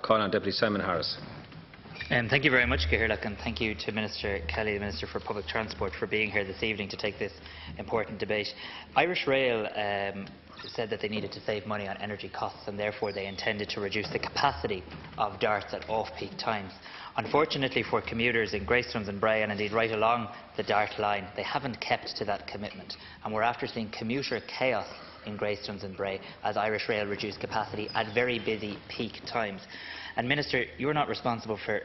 call on Deputy Simon Harris. Thank you very much, Cahirlock, and thank you to Minister Kelly, the Minister for Public Transport, for being here this evening to take this important debate. Irish Rail said that they needed to save money on energy costs, and therefore they intended to reduce the capacity of darts at off-peak times. Unfortunately for commuters in Greystones and Bray, and indeed right along the Dart line, they haven't kept to that commitment, and we're after seeing commuter chaos in Greystones and Bray as Irish Rail reduced capacity at very busy peak times. And Minister, you're not responsible for,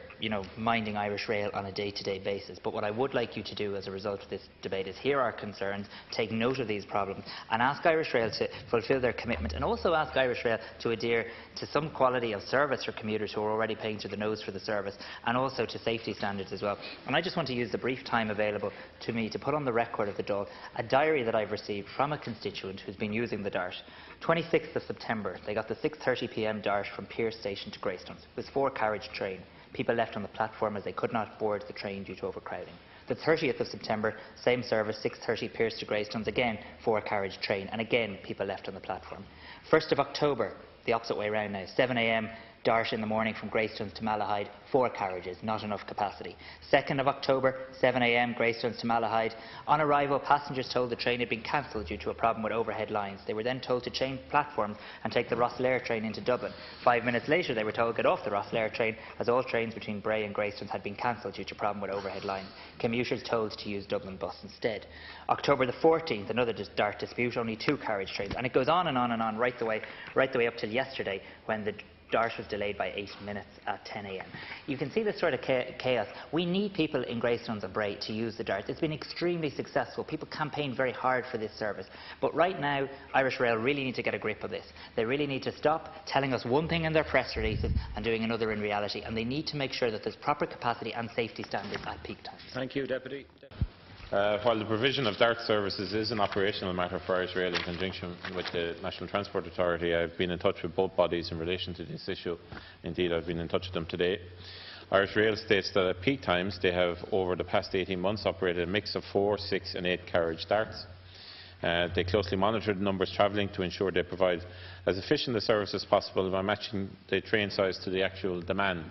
minding Irish Rail on a day-to-day basis. But what I would like you to do as a result of this debate is hear our concerns, take note of these problems, and ask Irish Rail to fulfil their commitment, and also ask Irish Rail to adhere to some quality of service for commuters who are already paying through the nose for the service, and also to safety standards as well. And I just want to use the brief time available to me to put on the record of the Dáil a diary that I've received from a constituent who's been using the Dart. 26th of September, they got the 6:30 p.m. Dart from Pearse Station to Greystones. It was a 4-carriage train. People left on the platform as they could not board the train due to overcrowding. The 30th of September, same service, 6:30 Pearse to Greystones, again 4-carriage train, and again people left on the platform. 1st of October, the opposite way around now, 7 a.m. Dart in the morning from Greystones to Malahide, 4 carriages, not enough capacity. 2nd of October, 7 a.m. Greystones to Malahide. On arrival, passengers told the train had been cancelled due to a problem with overhead lines. They were then told to change platforms and take the Rosslare train into Dublin. 5 minutes later, they were told to get off the Rosslare train as all trains between Bray and Greystones had been cancelled due to a problem with overhead lines. Commuters told to use Dublin bus instead. October the 14th, another Dart dispute, only 2-carriage trains, and it goes on and on and on right the way up till yesterday when the Dart was delayed by 8 minutes at 10 a.m. You can see this sort of chaos. We need people in Greystones and Bray to use the Dart. It's been extremely successful. People campaigned very hard for this service. But right now, Irish Rail really need to get a grip of this. They really need to stop telling us one thing in their press releases and doing another in reality. And they need to make sure that there's proper capacity and safety standards at peak times. Thank you, Deputy. While the provision of Dart services is an operational matter for Irish Rail in conjunction with the National Transport Authority, I have been in touch with both bodies in relation to this issue. Indeed, I have been in touch with them today. Irish Rail states that at peak times they have, over the past 18 months, operated a mix of 4, 6 and 8-carriage Darts. They closely monitor the numbers travelling to ensure they provide as efficient a service as possible by matching the train size to the actual demand.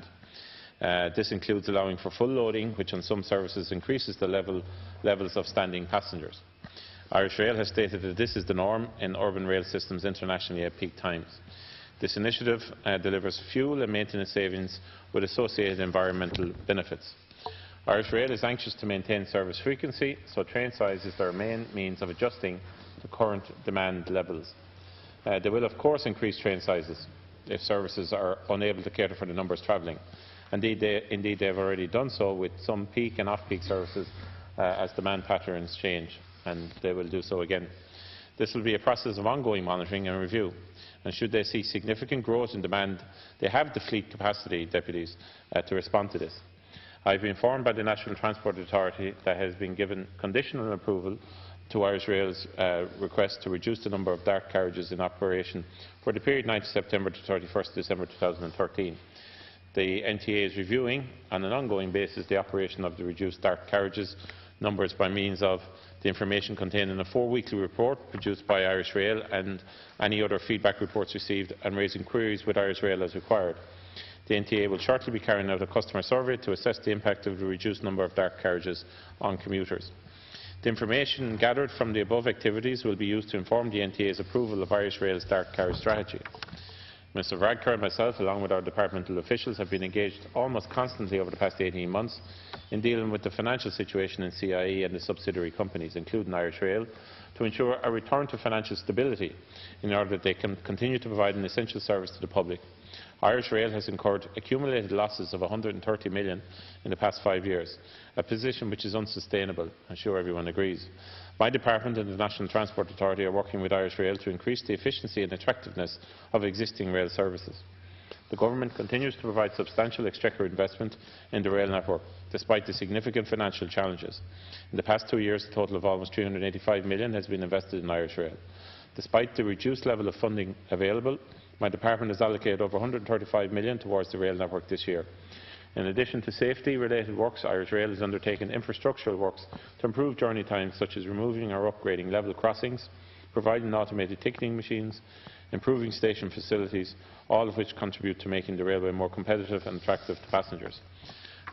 This includes allowing for full loading, which on some services increases the levels of standing passengers. Irish Rail has stated that this is the norm in urban rail systems internationally at peak times. This initiative delivers fuel and maintenance savings with associated environmental benefits. Irish Rail is anxious to maintain service frequency, so train size is their main means of adjusting to current demand levels. They will of course increase train sizes if services are unable to cater for the numbers travelling. Indeed, they have already done so with some peak and off-peak services as demand patterns change, and they will do so again. This will be a process of ongoing monitoring and review, and should they see significant growth in demand, they have the fleet capacity, deputies, to respond to this. I have been informed by the National Transport Authority that has been given conditional approval to Irish Rail's request to reduce the number of Dart carriages in operation for the period 9th September to 31st December 2013. The NTA is reviewing on an ongoing basis the operation of the reduced Dart carriages numbers by means of the information contained in a 4-weekly report produced by Irish Rail and any other feedback reports received, and raising queries with Irish Rail as required. The NTA will shortly be carrying out a customer survey to assess the impact of the reduced number of Dart carriages on commuters. The information gathered from the above activities will be used to inform the NTA's approval of Irish Rail's Dart carriage strategy. Mr Varadkar and myself, along with our departmental officials, have been engaged almost constantly over the past 18 months in dealing with the financial situation in CIE and the subsidiary companies, including Irish Rail, to ensure a return to financial stability in order that they can continue to provide an essential service to the public. Irish Rail has incurred accumulated losses of €130 million in the past 5 years, a position which is unsustainable. I'm sure everyone agrees. My department and the National Transport Authority are working with Irish Rail to increase the efficiency and attractiveness of existing rail services. The Government continues to provide substantial exchequer investment in the rail network, despite the significant financial challenges. In the past 2 years, a total of almost €385 million has been invested in Irish Rail. Despite the reduced level of funding available, my department has allocated over €135 million towards the rail network this year. In addition to safety-related works, Irish Rail has undertaken infrastructural works to improve journey times, such as removing or upgrading level crossings, providing automated ticketing machines, improving station facilities, all of which contribute to making the railway more competitive and attractive to passengers.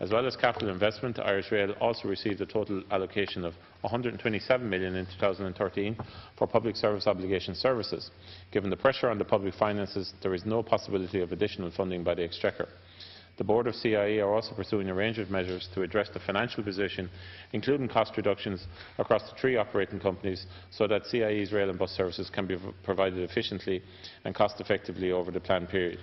As well as capital investment, Irish Rail also received a total allocation of €127 million in 2013 for public service obligation services. Given the pressure on the public finances, there is no possibility of additional funding by the Exchequer. The Board of CIE are also pursuing a range of measures to address the financial position, including cost reductions across the 3 operating companies, so that CIE's rail and bus services can be provided efficiently and cost effectively over the planned period.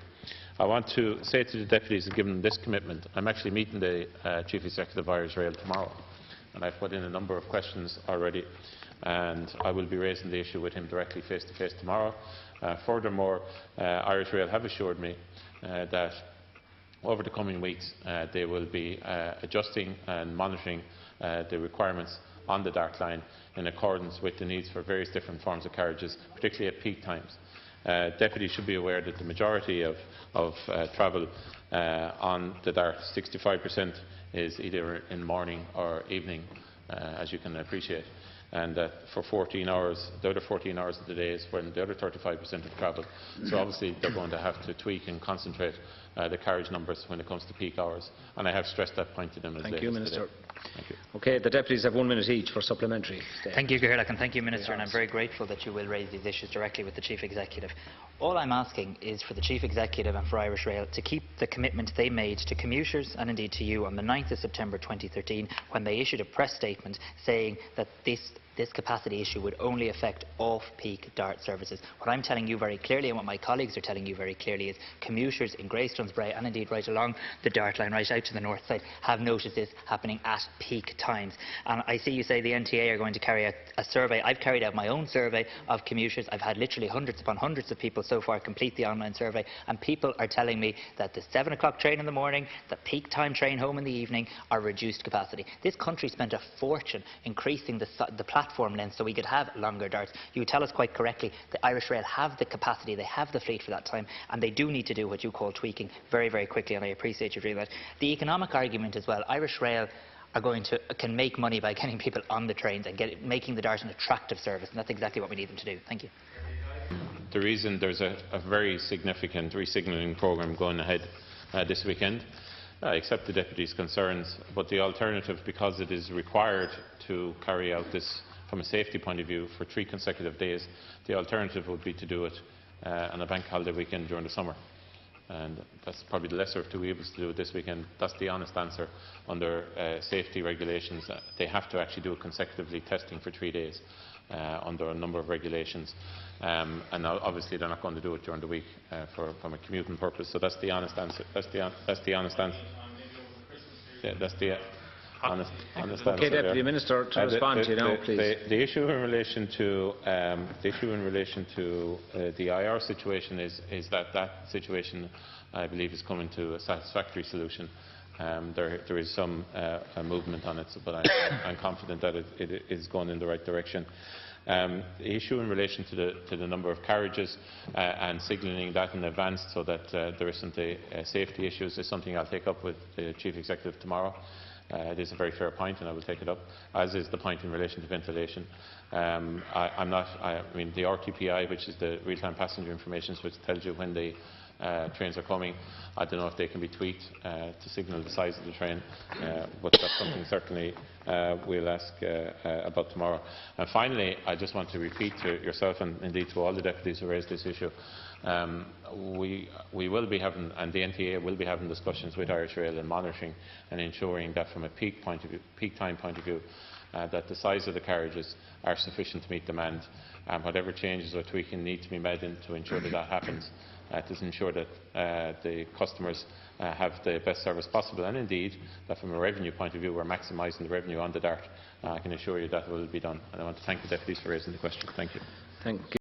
I want to say to the deputies and give them this commitment. I'm actually meeting the Chief Executive of Irish Rail tomorrow, and I've put in a number of questions already, and I will be raising the issue with him directly face to face tomorrow. Furthermore, Irish Rail have assured me that over the coming weeks they will be adjusting and monitoring the requirements on the Dart line in accordance with the needs for various different forms of carriages, particularly at peak times. Deputies should be aware that the majority of travel on the Dart, 65%, is either in morning or evening, as you can appreciate. And for 14 hours, the other 14 hours of the day is when the other 35% of travel. So obviously they're going to have to tweak and concentrate the carriage numbers when it comes to peak hours. And I have stressed that point to them as Thank you, Minister. Today. Thank you. Okay, the deputies have 1 minute each for supplementary. Thank you, Cahill, and thank you, Minister, and I'm very grateful that you will raise these issues directly with the Chief Executive. All I'm asking is for the Chief Executive and for Irish Rail to keep the commitment they made to commuters and indeed to you on the 9th of September 2013 when they issued a press statement saying that this capacity issue would only affect off-peak Dart services. What I'm telling you very clearly and what my colleagues are telling you very clearly is commuters in Greystones Bray and indeed right along the Dart line right out to the north side have noticed this happening at peak times. And I see you say the NTA are going to carry out a survey. I've carried out my own survey of commuters. I've had literally hundreds upon hundreds of people so far complete the online survey, and people are telling me that the 7 o'clock train in the morning, the peak time train home in the evening are reduced capacity. This country spent a fortune increasing the platform length so we could have longer darts. You tell us quite correctly the Irish Rail have the capacity, they have the fleet for that time, and they do need to do what you call tweaking very, very quickly, and I appreciate you doing that. The economic argument as well, Irish Rail can make money by getting people on the trains and making the Dart an attractive service, and that's exactly what we need them to do. Thank you. The reason there's a very significant re-signalling programme going ahead this weekend. I accept the Deputy's concerns, but the alternative, because it is required to carry out this from a safety point of view for 3 consecutive days, the alternative would be to do it on a bank holiday weekend during the summer. And that's probably the lesser of 2 evils to do it this weekend. That's the honest answer. Under safety regulations, they have to actually do it consecutively, testing for 3 days under a number of regulations. And obviously they're not going to do it during the week from a commuting purpose. So that's the honest answer. That's the honest answer. Yeah, that's the honest answer. Okay, Deputy Minister, to respond to you now, please. The issue in relation to the IR situation is that situation, I believe, is coming to a satisfactory solution. There is some movement on it, but I'm confident that it is going in the right direction. The issue in relation to the number of carriages and signalling that in advance so that there isn't safety issues is something I'll take up with the Chief Executive tomorrow. It is a very fair point, and I will take it up, as is the point in relation to ventilation. I mean, the RTPI, which is the real-time passenger information, which tells you when the trains are coming, I don't know if they can be tweaked to signal the size of the train, but that's something certainly we'll ask about tomorrow. And finally, I just want to repeat to yourself and indeed to all the deputies who raised this issue, we will be having, and the NTA will be having discussions with Irish Rail and monitoring and ensuring that from a peak time point of view, that the size of the carriages are sufficient to meet demand, and whatever changes or tweaking need to be made to ensure that that happens, to ensure that the customers have the best service possible, and indeed that from a revenue point of view we're maximising the revenue on the Dart. I can assure you that will be done, and I want to thank the deputies for raising the question. Thank you. Thank you.